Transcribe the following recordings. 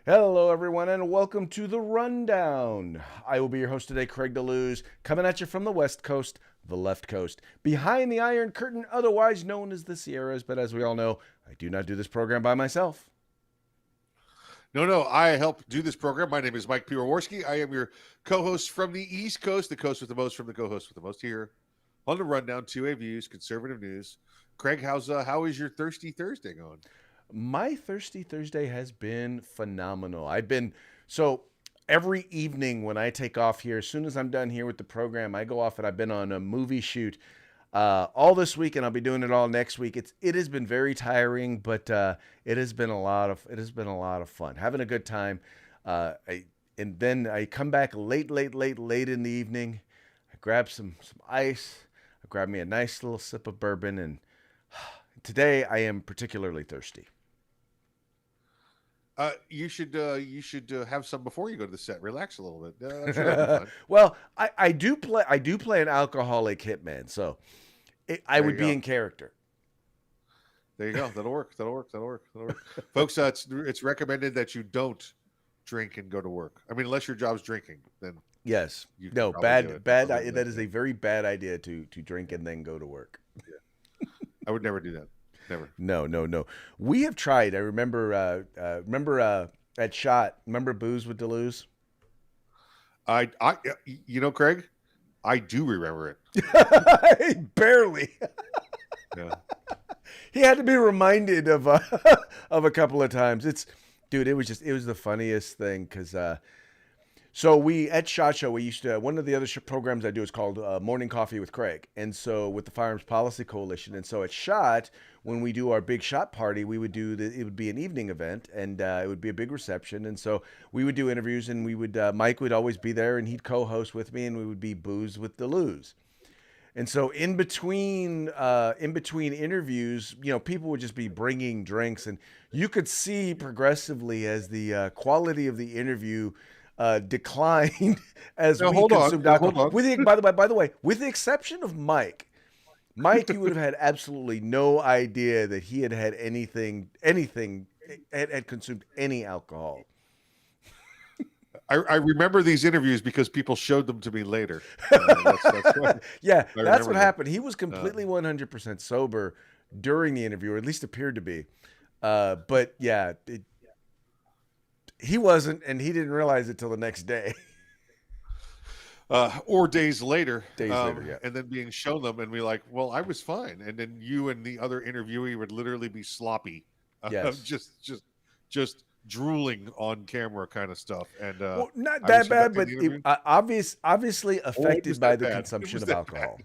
Hello, everyone, and welcome to the Rundown. I will be your host today, Craig DeLuz, coming at you from the West Coast, the left coast, behind the Iron Curtain, otherwise known as the Sierras. But as we all know, I do not do this program by myself. No, I help do this program. My name is Mike Piwowarski. I am your co-host from the East Coast, the coast with the most from the co-host with the most here on the Rundown, 2A Views, conservative news. Craig, how is your Thirsty Thursday going? My Thirsty Thursday has been phenomenal. So every evening when I take off here, as soon as I'm done here with the program, I go off and I've been on a movie shoot all this week, and I'll be doing it all next week. It has been very tiring, but it has been a lot of fun, having a good time. And then I come back late in the evening. I grab some ice. I grab me a nice little sip of bourbon, and today I am particularly thirsty. You should have some before you go to the set. Relax a little bit. I'm sure that'll be fun. Well, I do play an alcoholic hitman, so I would be in character. There you go. That'll work. Folks, it's recommended that you don't drink and go to work. I mean, unless your job's drinking, then yes. you can No, probably bad. That is a very bad idea to drink and then go to work. Yeah. I would never do that. Never. No. We have tried. I remember at Shot. Remember Booze with Deleuze? Craig, I do remember it. Barely. Yeah. He had to be reminded of a couple of times. It was the funniest thing because so we at SHOT Show, we used to, one of the other programs I do is called Morning Coffee with Craig. And so with the Firearms Policy Coalition. And so at SHOT, when we do our big SHOT party, it would be an evening event, and it would be a big reception. And so we would do interviews, and Mike would always be there, and he'd co-host with me, and we would be Booze with Deleuze. And so in between interviews, people would just be bringing drinks, and you could see progressively as the quality of the interview declined as we consumed alcohol. By the way, with the exception of Mike, you would have had absolutely no idea that he had consumed any alcohol. I remember these interviews because people showed them to me later. That's what happened. He was completely 100% sober during the interview, or at least appeared to be. But yeah, he wasn't, and he didn't realize it till the next day. Or days later. Yeah. And then being shown them and be like, well, I was fine. And then you and the other interviewee would literally be sloppy. Yes. just drooling on camera kind of stuff. And well, not that bad, but obviously affected by the consumption of alcohol.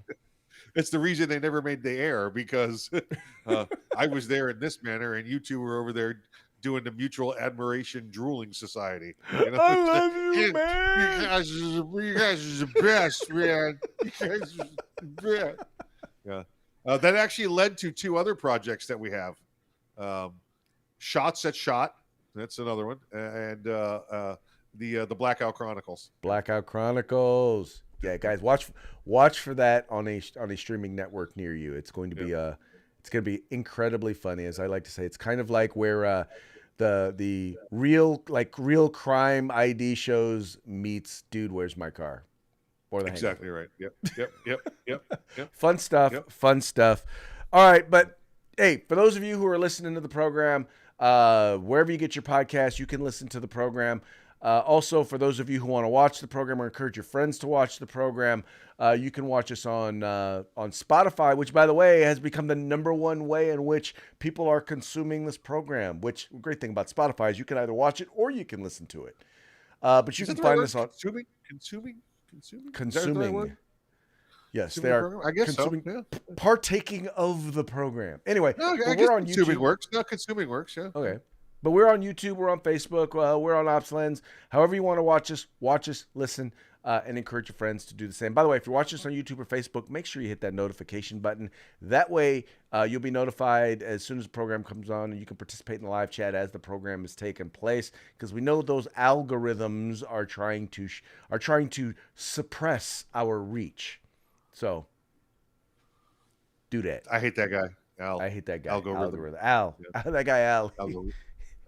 It's the reason they never made the air, because I was there in this manner and you two were over there doing the Mutual Admiration Drooling Society. I love you, man. You guys are the best, man. You guys are the best. Yeah. That actually led to two other projects that we have. Shots at Shot. That's another one. And the Blackout Chronicles. Blackout Chronicles. Yeah, guys, watch for that on a streaming network near you. It's going to be incredibly funny. As I like to say, it's kind of like where the real crime ID shows meets Dude, Where's My Car? Or the exactly Hangover. Right. Yep. Fun stuff. All right, but hey, for those of you who are listening to the program, wherever you get your podcast, you can listen to the program. Also, for those of you who want to watch the program or encourage your friends to watch the program, you can watch us on Spotify, which, by the way, has become the number one way in which people are consuming this program. Which, the great thing about Spotify is you can either watch it or you can listen to it. But you can find us on consuming. Yes, they are. I guess consuming, so. Yeah. Partaking of the program. Anyway, I guess we're on consuming YouTube. works. No, consuming works. Yeah. Okay. But we're on YouTube, we're on Facebook, we're on OpsLens. However you want to watch us, listen, and encourage your friends to do the same. By the way, if you're watching us on YouTube or Facebook, make sure you hit that notification button. That way, you'll be notified as soon as the program comes on, and you can participate in the live chat as the program is taking place. Because we know those algorithms are trying to suppress our reach. So, do that. I hate that guy. Al. I hate that guy. Algorithm. Al. Yeah. That guy Al. Algorithm.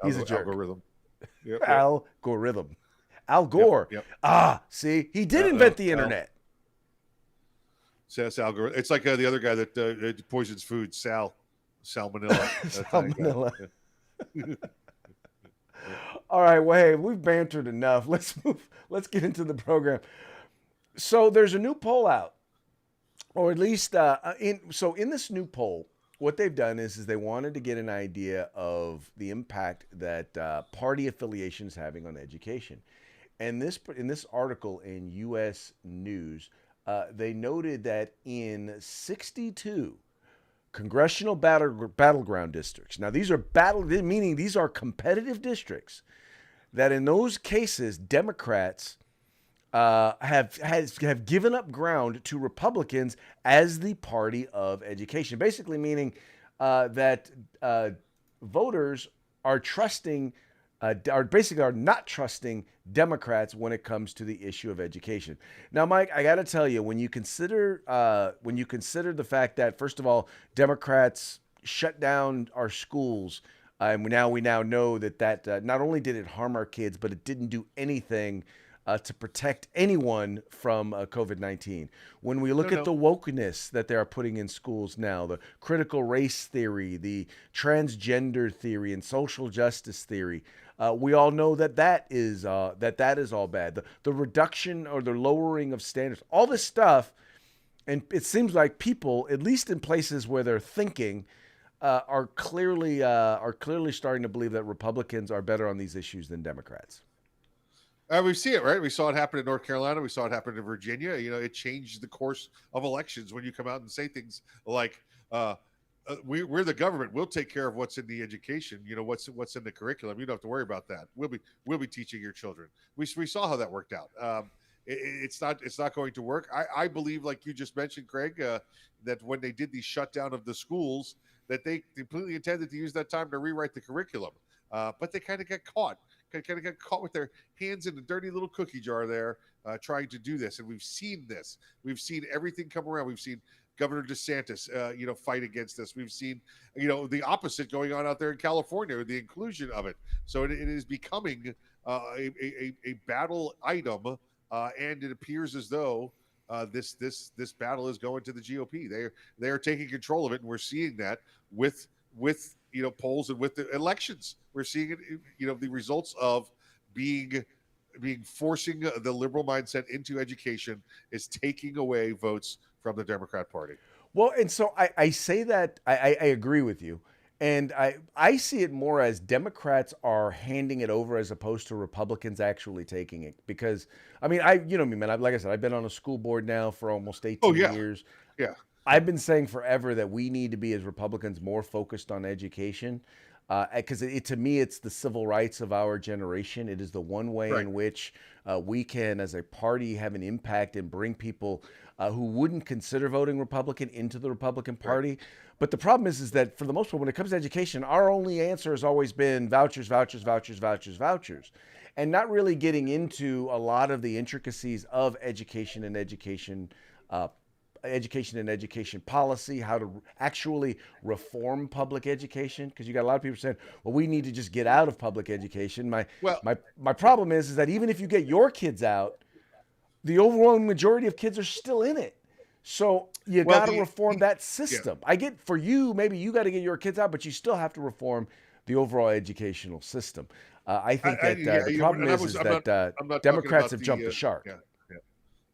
He's a jerk. Algorithm. Yep. Yep. Algorithm. Al Yep. Gore. Yep. Ah, see, he did invent the Al. internet. So that's algorithm. It's like the other guy that poisons food, Salmonella. That kind of guy. Salmonella. Yeah. Yeah. All right, well, hey, we've bantered enough. Let's move. Let's get into the program. So there's a new poll out, or at least in this new poll, what they've done is they wanted to get an idea of the impact that party affiliation is having on education. And in this article in U.S. News, they noted that in 62 congressional battleground districts. Now these are meaning these are competitive districts. That in those cases, Democrats have given up ground to Republicans as the party of education. Basically, meaning that voters are trusting, are not trusting Democrats when it comes to the issue of education. Now, Mike, I got to tell you, when you consider the fact that first of all, Democrats shut down our schools. And we now know that not only did it harm our kids, but it didn't do anything to protect anyone from COVID-19. When we look No, at the no. wokeness that they are putting in schools now, the critical race theory, the transgender theory, and social justice theory, we all know that is all bad. The reduction or the lowering of standards, all this stuff, and it seems like people, at least in places where they're thinking, are clearly starting to believe that Republicans are better on these issues than Democrats. We see it, right? We saw it happen in North Carolina. We saw it happen in Virginia. You know, it changed the course of elections when you come out and say things like, "We're the government. We'll take care of what's in the education. You know, what's in the curriculum. You don't have to worry about that. We'll be teaching your children." We saw how that worked out. It's not going to work. I believe, like you just mentioned, Craig, that when they did the shutdown of the schools, that they completely intended to use that time to rewrite the curriculum, but they kind of got caught. Kind of got caught with their hands in the dirty little cookie jar there, trying to do this. And we've seen this. We've seen everything come around. We've seen Governor DeSantis, fight against this. We've seen, the opposite going on out there in California with the inclusion of it. So it is becoming a battle item, and it appears as though this battle is going to the GOP. They are taking control of it, and we're seeing that with polls and with the elections. We're seeing it, the results of being forcing the liberal mindset into education is taking away votes from the Democrat Party. Well, and so I say that I agree with you. And I see it more as Democrats are handing it over as opposed to Republicans actually taking it. Because, I mean, you know me, man. Like I said, I've been on a school board now for almost 18 Oh yeah, years. yeah. I've been saying forever that we need to be, as Republicans, more focused on education. Because to me, it's the civil rights of our generation. It is the one way Right. in which we can, as a party, have an impact and bring people who wouldn't consider voting Republican into the Republican Party. Right. But the problem is that for the most part, when it comes to education, our only answer has always been vouchers, vouchers, vouchers, vouchers, vouchers, and not really getting into a lot of the intricacies of education and education policy, how to actually reform public education. Because you got a lot of people saying, well, we need to just get out of public education. My problem is that even if you get your kids out, the overwhelming majority of kids are still in it. So you got to reform that system. Yeah. I get for you, maybe you got to get your kids out, but you still have to reform the overall educational system. I think that the problem is that Democrats have jumped the shark. Yeah.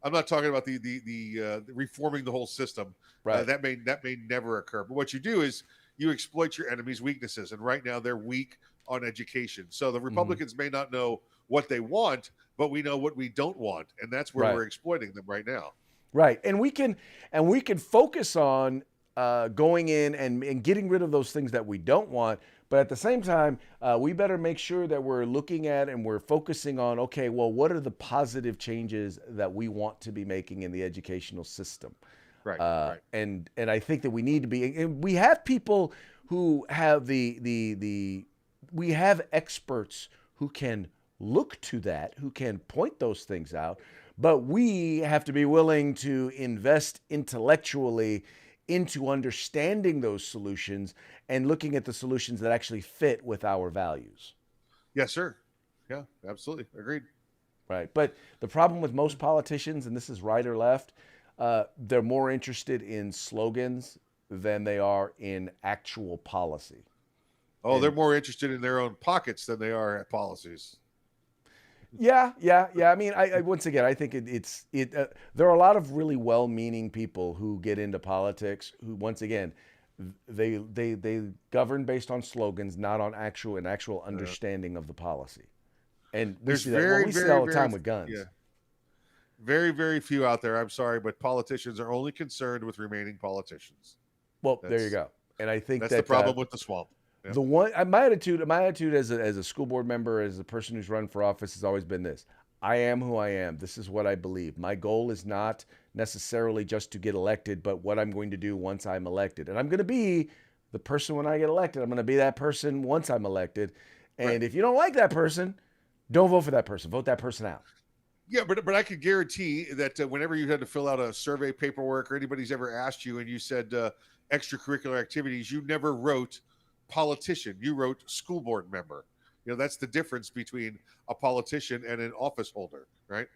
I'm not talking about the reforming the whole system. Right. That may never occur. But what you do is you exploit your enemy's weaknesses, and right now they're weak on education. So the Republicans may not know what they want, but we know what we don't want, and that's where we're exploiting them right now. Right, and we can focus on going in and getting rid of those things that we don't want. But at the same time, we better make sure that we're looking at and we're focusing on, okay, well, what are the positive changes that we want to be making in the educational system? Right. And I think that we need to be, and we have people who have we have experts who can look to that, who can point those things out, but we have to be willing to invest intellectually into understanding those solutions and looking at the solutions that actually fit with our values. Yes, sir. Yeah, absolutely. Agreed. Right. But the problem with most politicians, and this is right or left, they're more interested in slogans than they are in actual policy. Oh, they're And more interested in their own pockets than they are at policies. yeah. I mean, I once again, I think it. There are a lot of really well-meaning people who get into politics who, once again, they govern based on slogans, not on actual Uh, understanding of the policy. And we there's see that. Well, very, we see that very, all the very, time with yeah, guns. very, very few out there. I'm sorry, but politicians are only concerned with remaining politicians. Well, there you That's go. And I think that's the that problem with the swamp. Yeah. the one my attitude as a school board member, as a person who's run for office, has always been this: I am who I am. This is what I believe. My goal is not necessarily just to get elected, but what I'm going to do once I'm elected. And I'm going to be the person when I get elected. I'm going to be that person once I'm elected. Right. And if you don't like that person, don't vote for that person. Vote that person out. Yeah, but I could guarantee that whenever you had to fill out a survey paperwork or anybody's ever asked you and you said extracurricular activities, you never wrote politician. You wrote school board member. You know, that's the difference between a politician and an office holder, right?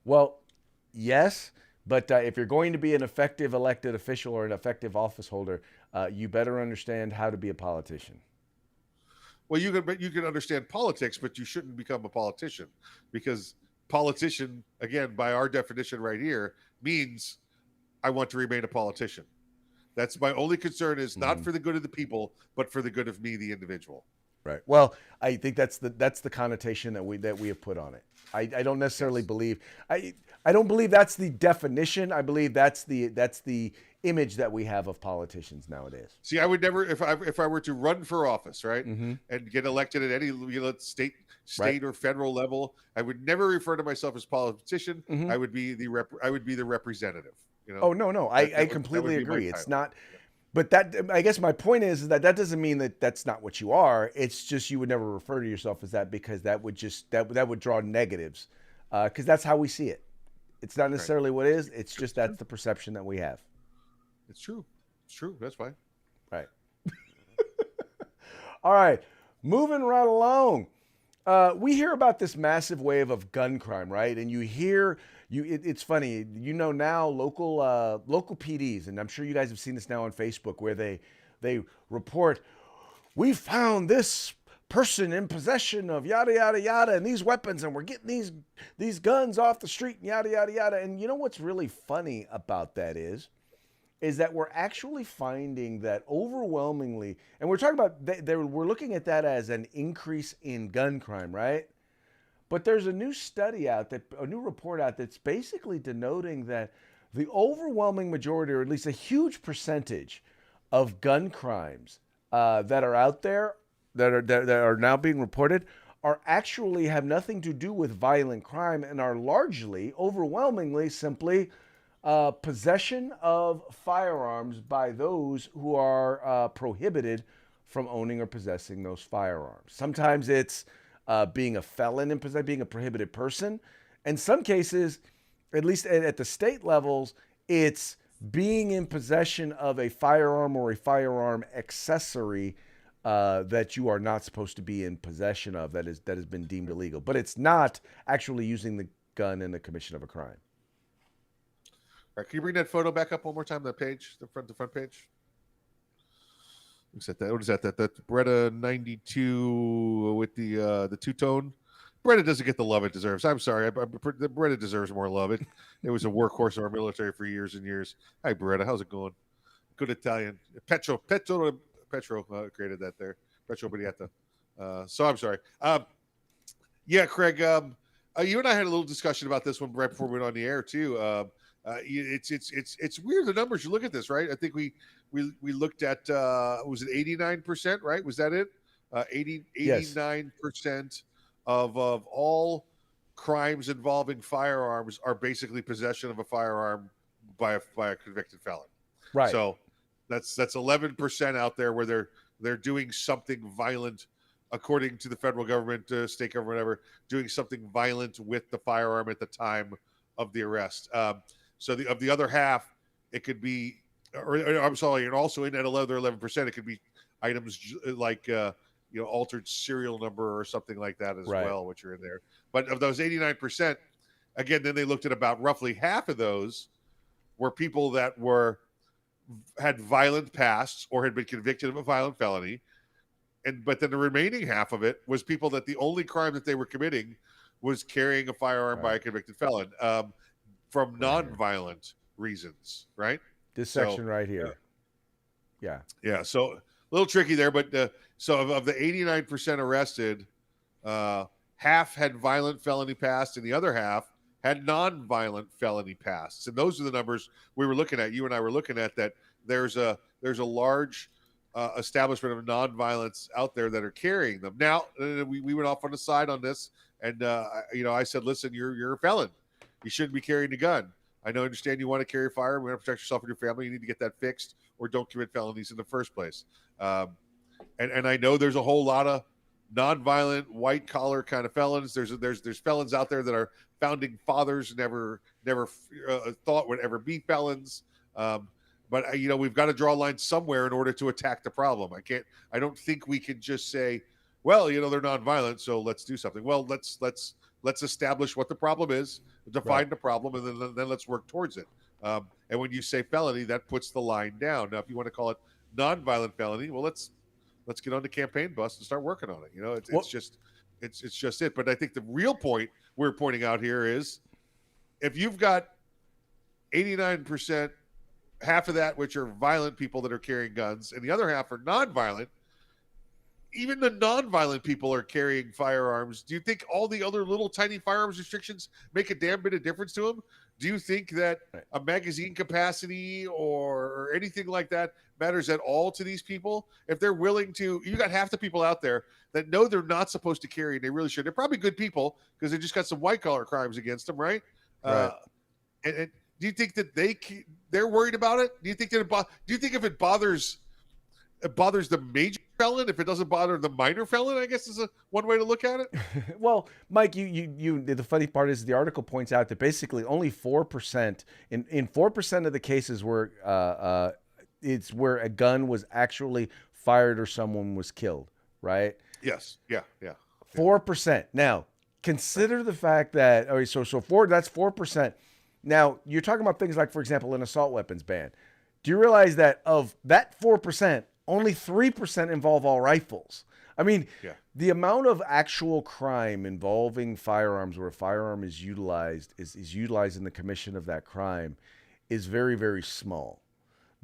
Well, yes, but if you're going to be an effective elected official or an effective office holder, you better understand how to be a politician. Well, you can understand politics, but you shouldn't become a politician because politician, again, by our definition right here, means I want to remain a politician. That's my only concern is not Mhm. for the good of the people, but for the good of me, the individual. Right. Well, I think that's the connotation that we have put on it. I don't necessarily Yes. believe I don't believe that's the definition. I believe that's the image that we have of politicians nowadays. See, I would never if I were to run for office, right, Mm-hmm. and get elected at any state Right. or federal level, I would never refer to myself as politician. Mm-hmm. I would be the representative. You know, Oh no, I that would completely be my agree. It's title. not. But that, I guess my point is that that doesn't mean that that's not what you are. It's just you would never refer to yourself as that because that would just that would draw negatives, because that's how we see it. It's not Right. necessarily what it is. It's just It's that's true. the perception that we have. It's true. It's true. That's fine. Right. All right. Moving right along. We hear about this massive wave of gun crime, right? And you hear it's funny. You know now local PDs, and I'm sure you guys have seen this now on Facebook, where they report we found this person in possession of yada yada yada and these weapons, and we're getting these guns off the street and yada yada yada. And you know what's really funny about that is that we're actually finding that overwhelmingly, and we're talking about we're looking at that as an increase in gun crime, right? But there's a new study out a new report out that's basically denoting that the overwhelming majority, or at least a huge percentage, of gun crimes that are out there that are now being reported are actually have nothing to do with violent crime and are largely, overwhelmingly, simply possession of firearms by those who are prohibited from owning or possessing those firearms. Sometimes it's being a felon and being a prohibited person. In some cases, at least at the state levels, it's being in possession of a firearm or a firearm accessory that you are not supposed to be in possession of, that has been deemed illegal. But it's not actually using the gun in the commission of a crime. All right, can you bring that photo back up one more time? That page, the front page. Looks at that. What is that? That's Bretta 92 with the two tone. Bretta doesn't get the love it deserves. I'm sorry. Bretta deserves more love. It was a workhorse of our military for years and years. Hi, Bretta. How's it going? Good Italian. Petro created that there. Petro Bedietta. So I'm sorry. Yeah, Craig. You and I had a little discussion about this one right before we went on the air too. It's weird the numbers. You look at this, right? I think we looked at was it 89%, right? Was that it? 89% of all crimes involving firearms are basically possession of a firearm by a convicted felon. Right. So that's 11% out there where they're doing something violent, according to the federal government, state government, whatever, doing something violent with the firearm at the time of the arrest. So of the other half, it could be, or I'm sorry, and also in that other 11%, it could be items like altered serial number or something like that as Right. well, which are in there. But of those 89%, again, then they looked at about roughly half of those were people that had violent pasts or had been convicted of a violent felony. But then the remaining half of it was people that the only crime that they were committing was carrying a firearm by a Right. convicted felon, from Right here. nonviolent reasons, right? This So, section right here. Yeah. yeah, so a little tricky there, but so of the 89% arrested, half had violent felony past, and the other half had non-violent felony pasts. And those are the numbers we were looking at. You and I were looking at that. There's a large establishment of nonviolence out there that are carrying them. Now we went off on the side on this, and I said, listen, you're a felon. You shouldn't be carrying a gun. I understand you want to carry a firearm. You want to protect yourself and your family. You need to get that fixed, or don't commit felonies in the first place. And I know there's a whole lot of nonviolent, white collar kind of felons. There's felons out there that our founding fathers never thought would ever be felons. But we've got to draw a line somewhere in order to attack the problem. I don't think we can just say, well, they're nonviolent, so let's do something. Well, let's establish what the problem is, define the problem, and then let's work towards it. And when you say felony, that puts the line down. Now, if you want to call it nonviolent felony, well, let's get on the campaign bus and start working on it. It's just it. But I think the real point we're pointing out here is, if you've got 89%, half of that which are violent people that are carrying guns, and the other half are nonviolent, even the nonviolent people are carrying firearms. Do you think all the other little tiny firearms restrictions make a damn bit of difference to them? Do you think that a magazine capacity or anything like that matters at all to these people? If they're willing to, you got half the people out there that know they're not supposed to carry, and they really should. They're probably good people because they just got some white collar crimes against them, right? Right. And do you think that they're worried about it? Do you think if it bothers the major felon, if it doesn't bother the minor felon, I guess is one way to look at it. Well, Mike, the funny part is the article points out that basically only 4% in 4% of the cases where it's where a gun was actually fired or someone was killed, right? Yes. Yeah. 4%. Now, consider the fact that that's 4%. Now, you're talking about things like, for example, an assault weapons ban. Do you realize that of that 4%, only 3% involve all rifles? I mean, the amount of actual crime involving firearms where a firearm is utilized in the commission of that crime is very, very small.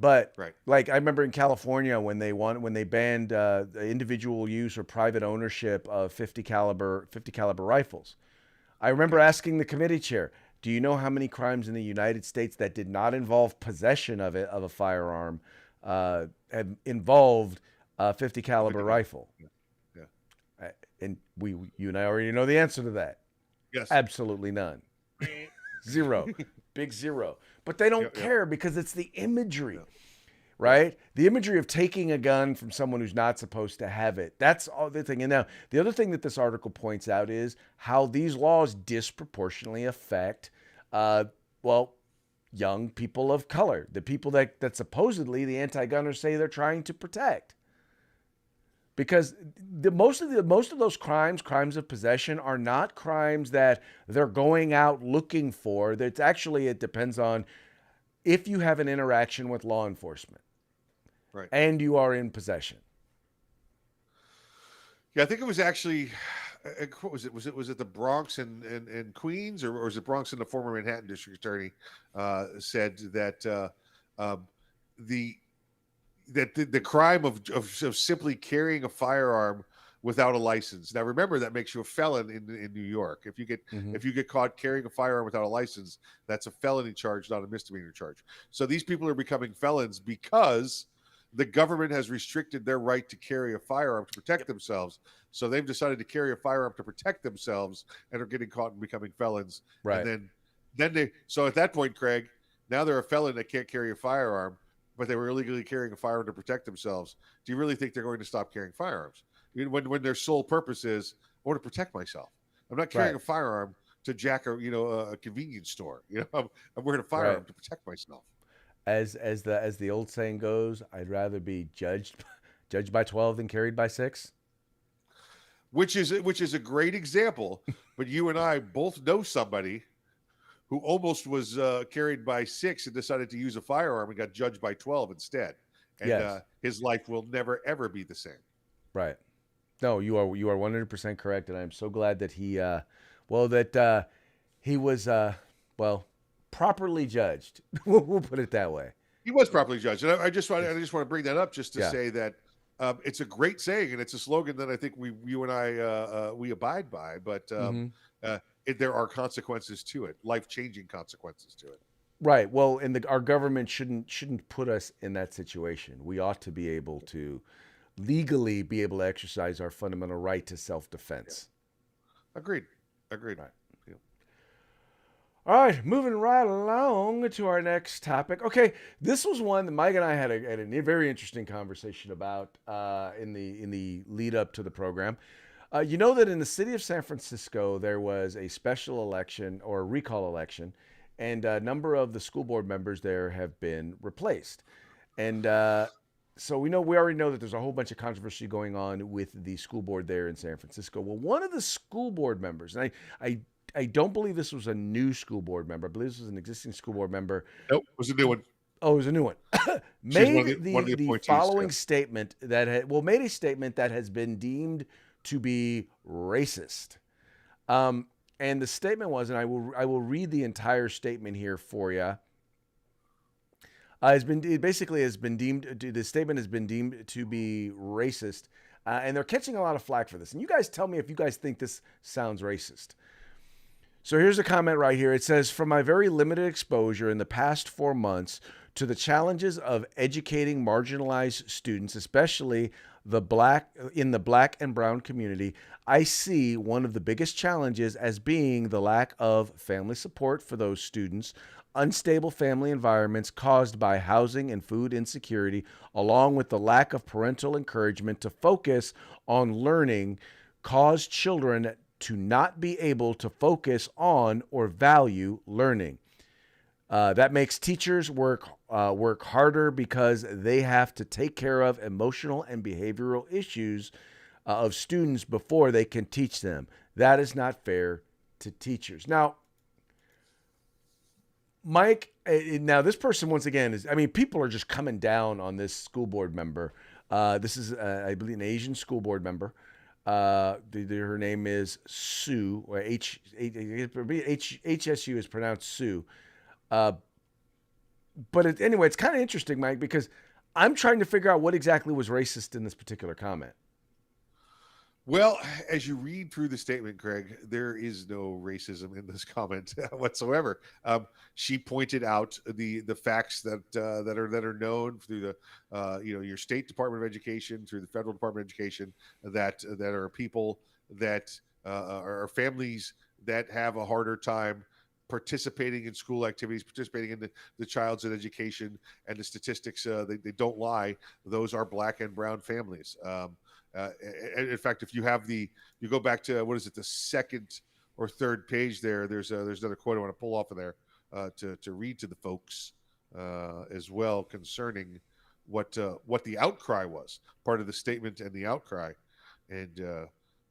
But like I remember in California when they banned individual use or private ownership of 50 caliber rifles. I remember asking the committee chair, do you know how many crimes in the United States that did not involve possession of a firearm have involved a 50 caliber rifle? Yeah. And you and I already know the answer to that. Yes. Absolutely none. Zero. Big zero. But they don't care because it's the imagery. Right? The imagery of taking a gun from someone who's not supposed to have it. That's all the thing. And now, the other thing that this article points out is how these laws disproportionately affect, young people of color, the people that supposedly the anti-gunners say they're trying to protect. Because most of those crimes of possession, are not crimes that they're going out looking for. That's actually, it depends on if you have an interaction with law enforcement. Right. And you are in possession. Yeah, I think it was actually, what was it? Was it the Bronx and Queens, or was it Bronx and the former Manhattan district attorney said that the crime of simply carrying a firearm without a license. Now, remember, that makes you a felon in New York. If you get caught carrying a firearm without a license, that's a felony charge, not a misdemeanor charge. So these people are becoming felons because the government has restricted their right to carry a firearm to protect themselves. So they've decided to carry a firearm to protect themselves and are getting caught and becoming felons. Right. And so at that point, Craig, now they're a felon that can't carry a firearm, but they were illegally carrying a firearm to protect themselves. Do you really think they're going to stop carrying firearms? When their sole purpose is, I want to protect myself. I'm not carrying a firearm to jack a convenience store. I'm wearing a firearm to protect myself. As the old saying goes, I'd rather be judged by 12 than carried by 6. which is a great example. But you and I both know somebody who almost was carried by 6 and decided to use a firearm and got judged by 12 instead. And Yes. his life will never ever be the same. Right. No, you are 100% correct, and I'm so glad that he was properly judged. We'll put it that way. He was properly judged, and I just want to bring that up just to Yeah. say that it's a great saying, and it's a slogan that I think you and I, we abide by. But Hmm. there are consequences to it, life changing consequences to it. Right. Well, and our government shouldn't put us in that situation. We ought to be able to legally be able to exercise our fundamental right to self defense. Agreed. Agreed. Right. All right, moving right along to our next topic. Okay, this was one that Mike and I had a very interesting conversation about in the lead up to the program. You know that in the city of San Francisco there was a special election or a recall election, and a number of the school board members there have been replaced. And so we already know that there's a whole bunch of controversy going on with the school board there in San Francisco. Well, one of the school board members, and I don't believe this was a new school board member. I believe this was an existing school board member. Nope, it was a new one. Oh, it was a new one. She's Made one of the the appointees. following Yeah. statement made a statement that has been deemed to be racist. And the statement was, and I will read the entire statement here for you. The statement has been deemed to be racist, and they're catching a lot of flack for this. And you guys tell me if you guys think this sounds racist. So here's a comment right here. It says, from my very limited exposure in the past 4 months to the challenges of educating marginalized students, especially in the black and brown community, I see one of the biggest challenges as being the lack of family support for those students, unstable family environments caused by housing and food insecurity, along with the lack of parental encouragement to focus on learning, cause children to not be able to focus on or value learning. That makes teachers work harder because they have to take care of emotional and behavioral issues of students before they can teach them. That is not fair to teachers. Now, Mike, now this person once again people are just coming down on this school board member. This is, I believe, an Asian school board member. Her name is Sue, or HSU is pronounced Sue. Anyway, it's kind of interesting, Mike, because I'm trying to figure out what exactly was racist in this particular comment. Well, as you read through the statement, Craig, there is no racism in this comment whatsoever. She pointed out the facts that are known through the your state Department of Education, through the federal Department of Education, that are people that are families that have a harder time participating in school activities, participating in the child's education, and the statistics they don't lie. Those are black and brown families. In fact, if you go back to what is it, the second or third page there, there's another quote I want to pull off of there to read to the folks as well concerning what the outcry was, part of the statement and the outcry. And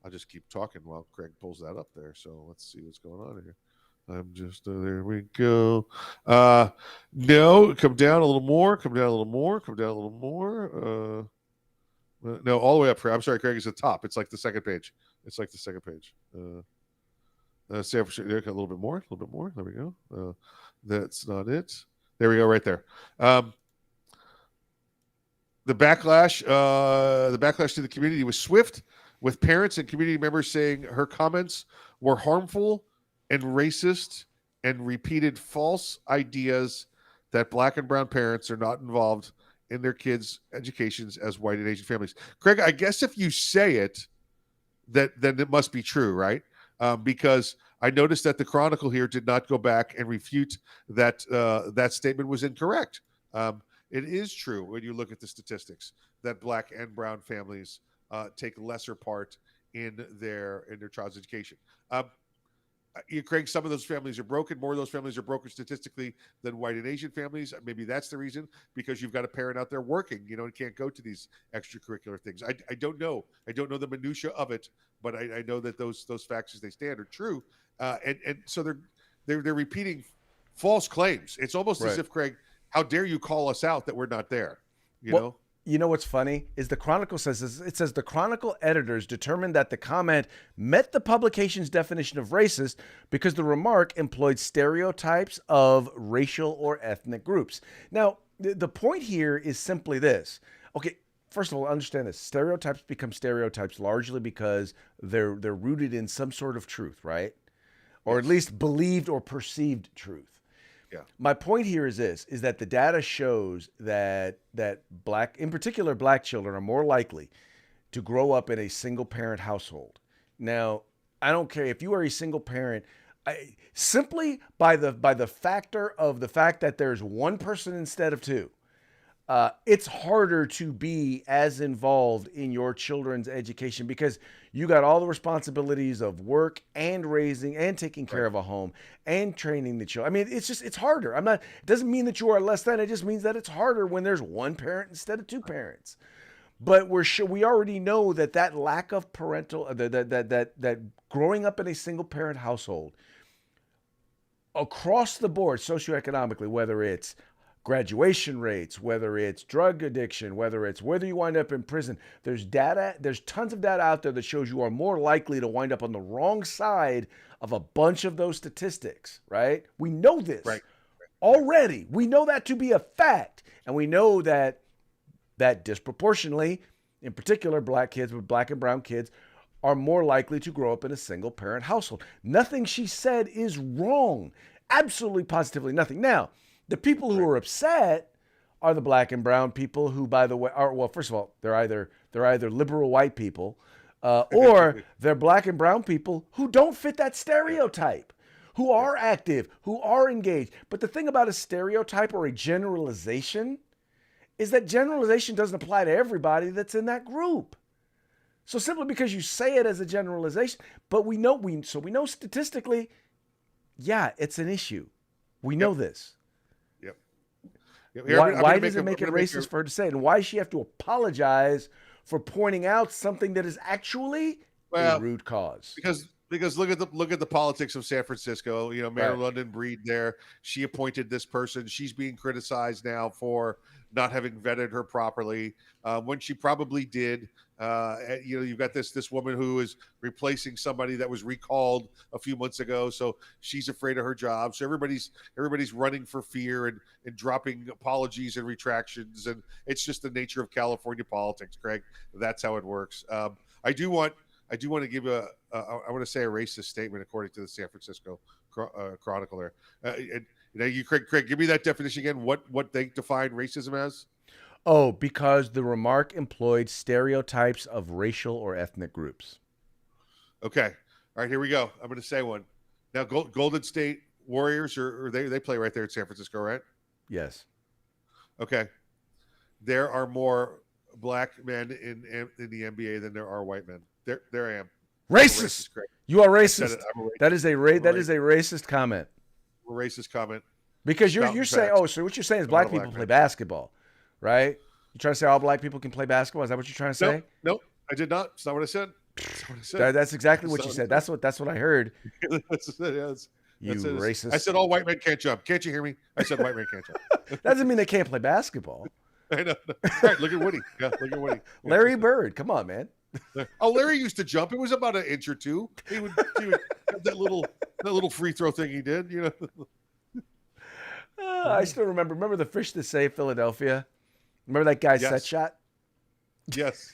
I'll just keep talking while Craig pulls that up there. So let's see what's going on here. I'm just there we go. No, come down a little more. Come down a little more. Come down a little more. No, all the way up. I'm sorry, Craig. It's the top. It's like the second page. It's like the second page. San Francisco, a little bit more. A little bit more. There we go. That's not it. There we go. Right there. The backlash to the community was swift, with parents and community members saying her comments were harmful and racist and repeated false ideas that black and brown parents are not involved in their kids' educations as white and Asian families. Craig, I guess if you say it, then it must be true, right? Because I noticed that the Chronicle here did not go back and refute that that statement was incorrect. It is true when you look at the statistics that black and brown families take lesser part in their child's education. Craig, some of those families are broken. More of those families are broken statistically than white and Asian families. Maybe that's the reason, because you've got a parent out there working, and can't go to these extracurricular things. I don't know. I don't know the minutia of it, but I know that those facts as they stand are true. And so they're repeating false claims. It's almost as Right. if, Craig, how dare you call us out that we're not there? You Well, know? you know what's funny is the Chronicle says this, it says the Chronicle editors determined that the comment met the publication's definition of racist because the remark employed stereotypes of racial or ethnic groups. Now, the point here is simply this. Okay, first of all, understand this. Stereotypes become stereotypes largely because they're rooted in some sort of truth, right? Or at Yes. least believed or perceived truth. Yeah. My point here is this, is that the data shows that black, in particular black children, are more likely to grow up in a single parent household. Now, I don't care if you are a single parent, simply by the factor of the fact that there's one person instead of two. It's harder to be as involved in your children's education because you got all the responsibilities of work and raising and taking care Right. of a home and training the children. I mean, it's harder. It doesn't mean that you are less than, it just means that it's harder when there's one parent instead of two parents. But we already know that lack of parental, that growing up in a single parent household across the board, socioeconomically, whether it's graduation rates, whether it's drug addiction, whether you wind up in prison, there's tons of data out there that shows you are more likely to wind up on the wrong side of a bunch of those statistics, right? We know this Right. already. We know that to be a fact. And we know that disproportionately, in particular, black and brown kids are more likely to grow up in a single parent household. Nothing she said is wrong. Absolutely, positively nothing. Now, the people who are upset are the black and brown people who, by the way, are, well, first of all, they're either liberal white people or they're black and brown people who don't fit that stereotype, who are active, who are engaged. But the thing about a stereotype or a generalization is that generalization doesn't apply to everybody that's in that group. So simply because you say it as a generalization, but we know statistically, yeah, it's an issue. We know this. Yep. Why does it make it racist for her to say it? And why does she have to apologize for pointing out something that is actually a root cause? Because look at the politics of San Francisco. Mayor Right. London Breed there. She appointed this person. She's being criticized now for not having vetted her properly when she probably did. You've got this woman who is replacing somebody that was recalled a few months ago, so she's afraid of her job. So everybody's running for fear and dropping apologies and retractions, and it's just the nature of California politics, Craig. That's how it works. I do want to give I want to say a racist statement according to the San Francisco Chronicle there. Craig, give me that definition again. What they define racism as? Oh, because the remark employed stereotypes of racial or ethnic groups. Okay. All right, here we go. I'm going to say one. Now, Golden State Warriors, or they play right there in San Francisco, right? Yes. Okay. There are more black men in the NBA than there are white men. There I am. Racist. You are racist. I'm That is a racist comment. A racist comment. Because you're saying, so what you're saying is black people play basketball, right? You trying to say all black people can play basketball? Is that what you're trying to say? Nope, I did not. It's not what I said. That's exactly what you said. That's what I heard. That's racist. I said all white men can't jump. Can't you hear me? I said white men can't jump. That doesn't mean they can't play basketball. I know. Right, look at Woody. Yeah, look at Woody. Larry Bird, come on, man. Larry used to jump. It was about an inch or two. He would have that little free throw thing he did. I still remember the fish that saved Philadelphia. Remember that guy's set shot? Yes.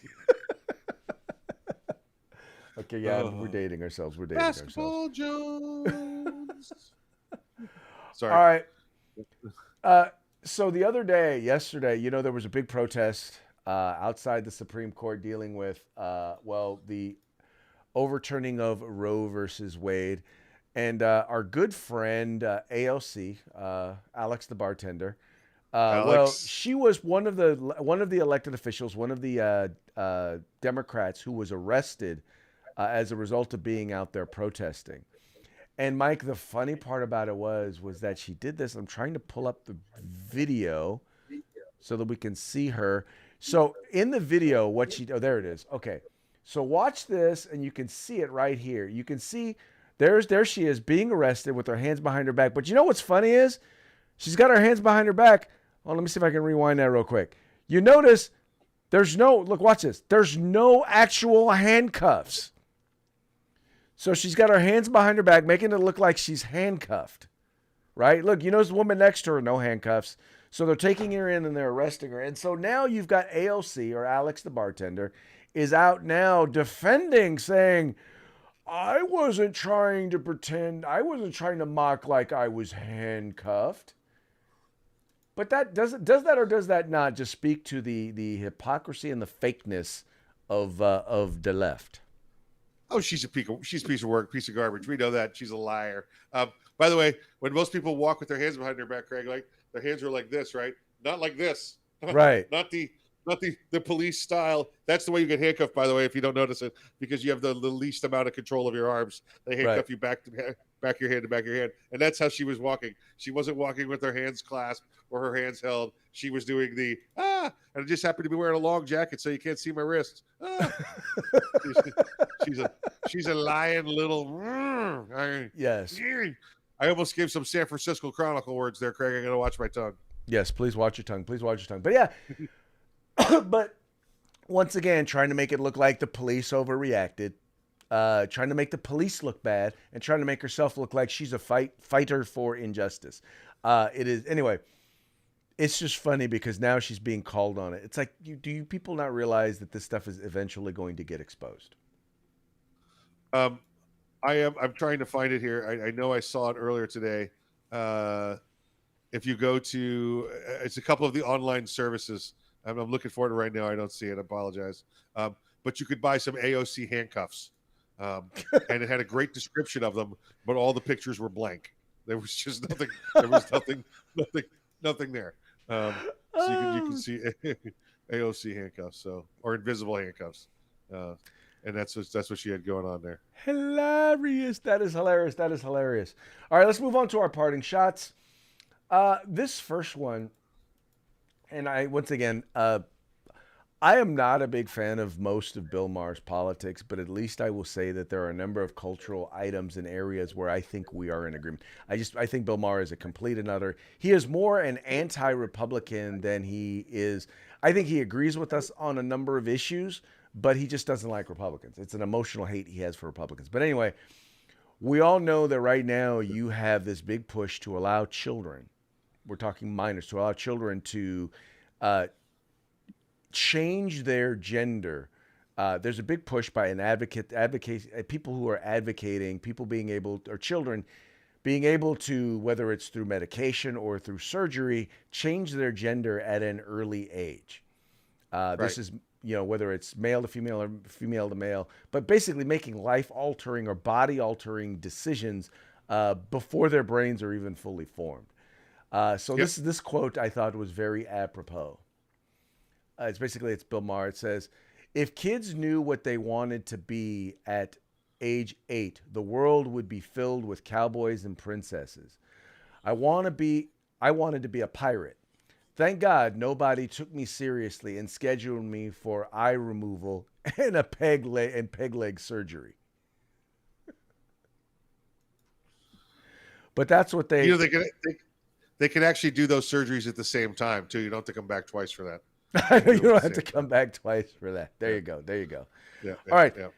Okay, yeah, we're dating ourselves. Basketball Jones. Sorry. All right. So the other day, yesterday, there was a big protest outside the Supreme Court dealing with, the overturning of Roe versus Wade. And our good friend, AOC, Alex the bartender, she was one of the elected officials, one of the Democrats who was arrested as a result of being out there protesting. And Mike, the funny part about it was that she did this. I'm trying to pull up the video so that we can see her. So in the video, what she oh there it is. Okay. So watch this and you can see it right here. You can see there she is being arrested with her hands behind her back. But you know what's funny is she's got her hands behind her back. Oh, let me see if I can rewind that real quick. You notice there's no look, watch this. There's no actual handcuffs. So she's got her hands behind her back, making it look like she's handcuffed. Right? Look, you know, there's a woman next to her, no handcuffs. So they're taking her in and they're arresting her. And so now you've got AOC, or Alex the bartender, is out now defending, saying, I wasn't trying to pretend, I wasn't trying to mock like I was handcuffed. But that does that or does that not just speak to the hypocrisy and the fakeness of the left? Oh, she's a piece of work, piece of garbage. We know that she's a liar. By the way, when most people walk with their hands behind their back, Craig, like their hands are like this, right? Not like this. Right. not the police style. That's the way you get handcuffed, by the way, if you don't notice it, because you have the least amount of control of your arms. They handcuff Right. you back of your hand to back of your hand. And that's how she was walking. She wasn't walking with her hands clasped or her hands held. She was doing the and I just happened to be wearing a long jacket so you can't see my wrists. She's a she's a lying little Yes. I almost gave some San Francisco Chronicle words there, Craig. I gotta watch my tongue. Yes, please watch your tongue. Please watch your tongue. But yeah, but once again, trying to make it look like the police overreacted, trying to make the police look bad, and trying to make herself look like she's a fighter for injustice. It is anyway. It's just funny because now she's being called on it. It's like, do you people not realize that this stuff is eventually going to get exposed? Um, I'm trying to find it here. I know I saw it earlier today. If you go to, it's a couple of the online services. I'm looking for it right now. I don't see it. I apologize. But you could buy some AOC handcuffs, and it had a great description of them, but all the pictures were blank. There was just nothing. There was nothing there. So you can see AOC handcuffs, or invisible handcuffs, and that's what she had going on there. Hilarious. That is hilarious. That is hilarious. All right, let's move on to our parting shots. This first one, and once again, I am not a big fan of most of Bill Maher's politics, but at least I will say that there are a number of cultural items and areas where I think we are in agreement. I think Bill Maher is a complete and utter. He is more an anti-Republican than he is. I think he agrees with us on a number of issues, but he just doesn't like Republicans. It's an emotional hate he has for Republicans. But anyway, we all know that right now you have this big push to allow children, we're talking minors, to allow children to change their gender. There's a big push by people who are advocating, people being able, or children being able to, whether it's through medication or through surgery, change their gender at an early age. This is, whether it's male to female or female to male, but basically making life altering or body altering decisions before their brains are even fully formed. This quote I thought was very apropos. It's Bill Maher. It says, if kids knew what they wanted to be at age 8, the world would be filled with cowboys and princesses. I wanted to be a pirate. Thank God nobody took me seriously and scheduled me for eye removal and peg leg surgery. But that's what they they can actually do those surgeries at the same time too. You don't have to come back twice for that. You don't have to come back twice for that. There you go. Yeah. All right. Yeah.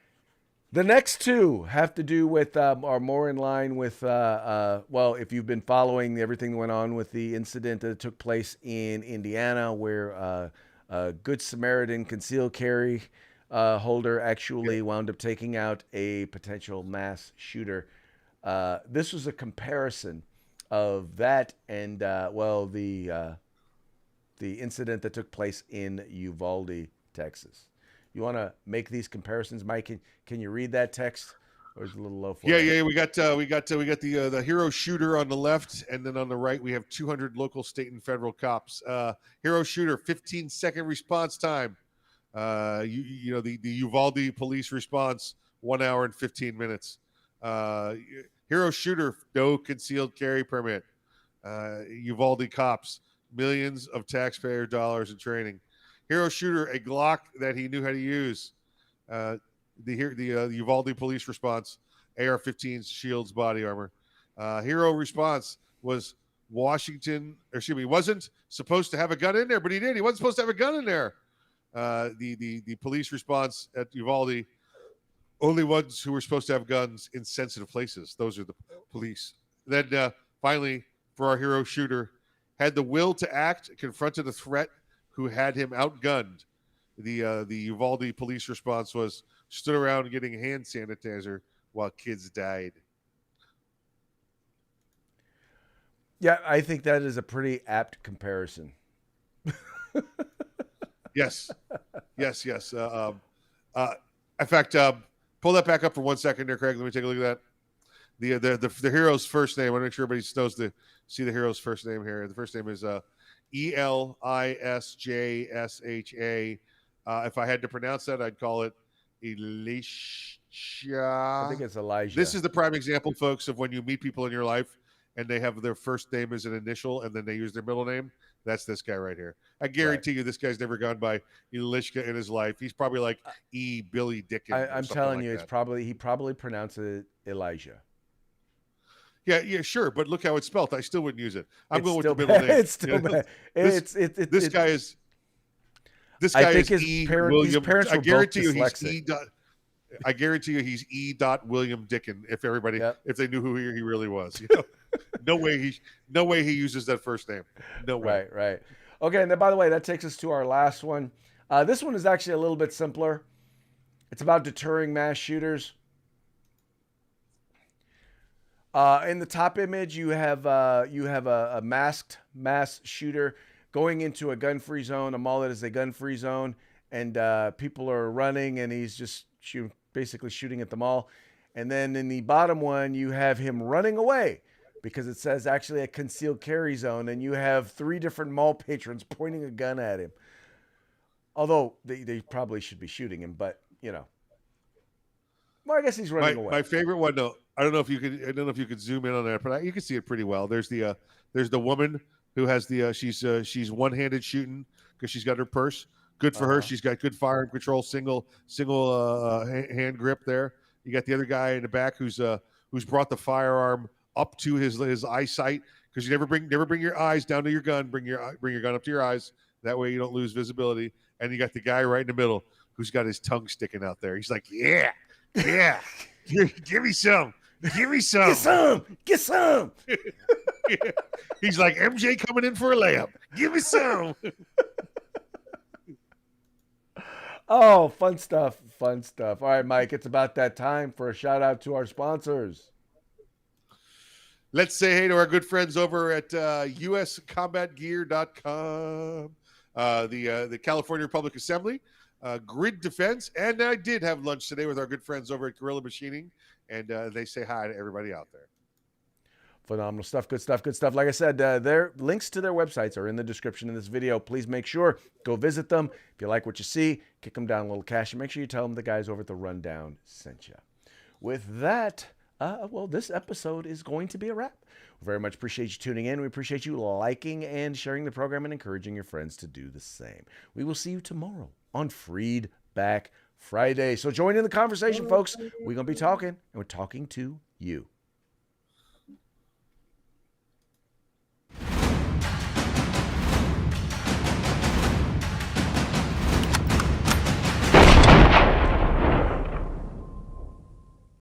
The next two have to do with, are more in line with, if you've been following everything that went on with the incident that took place in Indiana, where a Good Samaritan concealed carry holder actually wound up taking out a potential mass shooter. This was a comparison of that and, the incident that took place in Uvalde, Texas. You want to make these comparisons, Mike? Can you read that text, or is it a little low for you? Yeah. We got the hero shooter on the left, and then on the right we have 200 local, state, and federal cops. Hero shooter, 15-second response time. The Uvalde police response, 1 hour and 15 minutes. Hero shooter, no concealed carry permit. Uvalde cops, millions of taxpayer dollars in training. Hero shooter, a Glock that he knew how to use. Uh, the Uvalde police response, AR-15s, shields, body armor. Hero response was Washington, or excuse me, wasn't supposed to have a gun in there, but he did. He wasn't supposed to have a gun in there. The police response at Uvalde, only ones who were supposed to have guns in sensitive places. Those are the police. Then finally, for our hero shooter, had the will to act, confronted a threat who had him outgunned. The Uvalde police response was stood around getting hand sanitizer while kids died. Yeah, I think that is a pretty apt comparison. Yes, yes. In fact, pull that back up for 1 second there, Craig. Let me take a look at that. The hero's first name. I want to make sure everybody knows to see the hero's first name here. The first name is Elisjsha. If I had to pronounce that, I'd call it Elisha. I think it's Elijah. This is the prime example, folks, of when you meet people in your life and they have their first name as an initial and then they use their middle name. That's this guy right here. I guarantee you this guy's never gone by Elishka in his life. He's probably like Billy Dickens. I'm telling you, he probably pronounced it Elijah. Yeah, sure. But look how it's spelled. I still wouldn't use it. I'm going with the middle name. It's still bad. This guy is his parents I were guarantee both you he's dyslexic. I guarantee you he's E. William Dickens. If everybody, if they knew who he really was, no way he uses that first name. No way. Right. Okay, and then by the way, that takes us to our last one. This one is actually a little bit simpler. It's about deterring mass shooters. In the top image, you have a masked mass shooter going into a gun-free zone, a mall that is a gun-free zone, and people are running, and he's just basically shooting at the mall. And then in the bottom one, you have him running away because it says actually a concealed carry zone, and you have 3 different mall patrons pointing a gun at him. Although they probably should be shooting him, but well, I guess he's running away. My favorite one, though, I don't know if you could zoom in on that, but you can see it pretty well. There's the woman who has the she's one-handed shooting because she's got her purse. Good for her. She's got good firearm control, single hand grip there. You got the other guy in the back who's brought the firearm up to his eyesight, because you never bring your eyes down to your gun. Bring your gun up to your eyes. That way you don't lose visibility. And you got the guy right in the middle who's got his tongue sticking out there. He's like, yeah, give me some. Get some. He's like MJ coming in for a layup. Give me some. Oh, fun stuff. All right, Mike, it's about that time for a shout out to our sponsors. Let's say hey to our good friends over at uscombatgear.com, the California Republic Assembly, Grid Defense, and I did have lunch today with our good friends over at Gorilla Machining, and they say hi to everybody out there. Phenomenal stuff. Good stuff. Like I said, their links to their websites are in the description of this video. Please make sure, go visit them. If you like what you see, kick them down a little cash, and make sure you tell them the guys over at The Rundown sent you. With that, this episode is going to be a wrap. We very much appreciate you tuning in. We appreciate you liking and sharing the program and encouraging your friends to do the same. We will see you tomorrow on Freed Back Friday. So join in the conversation, folks. We're going to be talking, and we're talking to you.